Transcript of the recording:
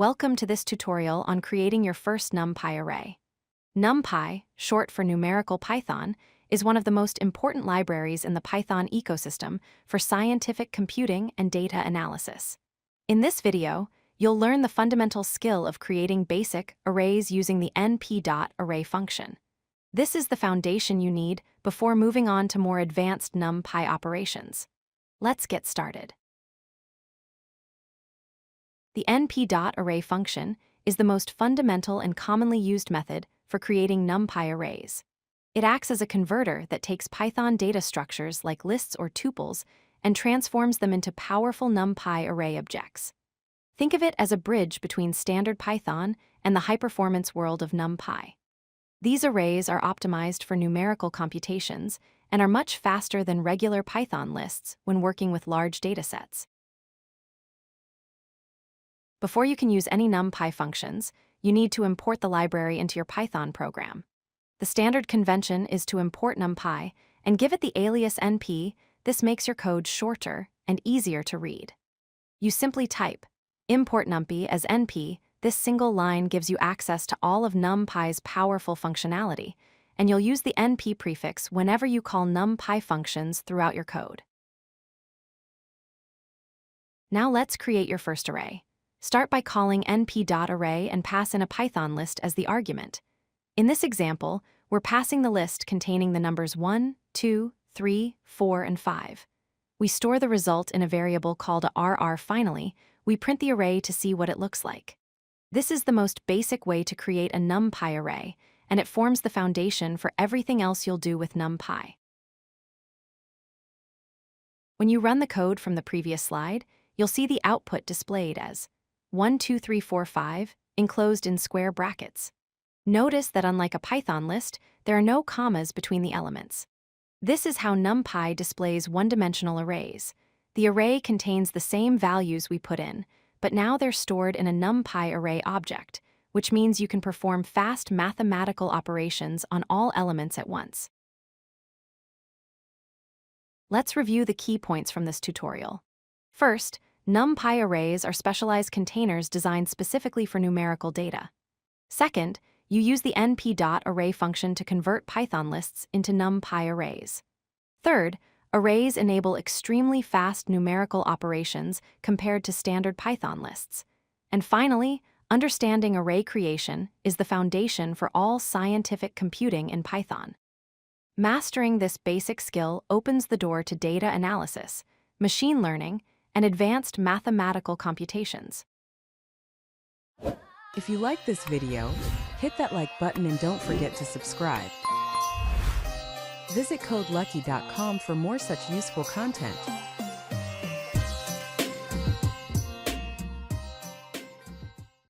Welcome to this tutorial on creating your first NumPy array. NumPy, short for numerical Python, is one of the most important libraries in the Python ecosystem for scientific computing and data analysis. In this video, you'll learn the fundamental skill of creating basic arrays using the np.array function. This is the foundation you need before moving on to more advanced NumPy operations. Let's get started. The np.array function is the most fundamental and commonly used method for creating NumPy arrays. It acts as a converter that takes Python data structures like lists or tuples and transforms them into powerful NumPy array objects. Think of it as a bridge between standard Python and the high-performance world of NumPy. These arrays are optimized for numerical computations and are much faster than regular Python lists when working with large datasets. Before you can use any NumPy functions, you need to import the library into your Python program. The standard convention is to import NumPy and give it the alias np. This makes your code shorter and easier to read. You simply type import numpy as np. This single line gives you access to all of NumPy's powerful functionality, and you'll use the np prefix whenever you call NumPy functions throughout your code. Now let's create your first array. Start by calling np.array and pass in a Python list as the argument. In this example, we're passing the list containing the numbers 1, 2, 3, 4, and 5. We store the result in a variable called rr. Finally, we print the array to see what it looks like. This is the most basic way to create a NumPy array, and it forms the foundation for everything else you'll do with NumPy. When you run the code from the previous slide, you'll see the output displayed as 1, 2, 3, 4, 5, enclosed in square brackets. Notice that unlike a Python list, there are no commas between the elements. This is how NumPy displays one-dimensional arrays. The array contains the same values we put in, but now they're stored in a NumPy array object, which means you can perform fast mathematical operations on all elements at once. Let's review the key points from this tutorial. First, NumPy arrays are specialized containers designed specifically for numerical data. Second, you use the np.array function to convert Python lists into NumPy arrays. Third, arrays enable extremely fast numerical operations compared to standard Python lists. And finally, understanding array creation is the foundation for all scientific computing in Python. Mastering this basic skill opens the door to data analysis, machine learning, and advanced mathematical computations. If you like this video, hit that like button and don't forget to subscribe. Visit codelucky.com for more such useful content.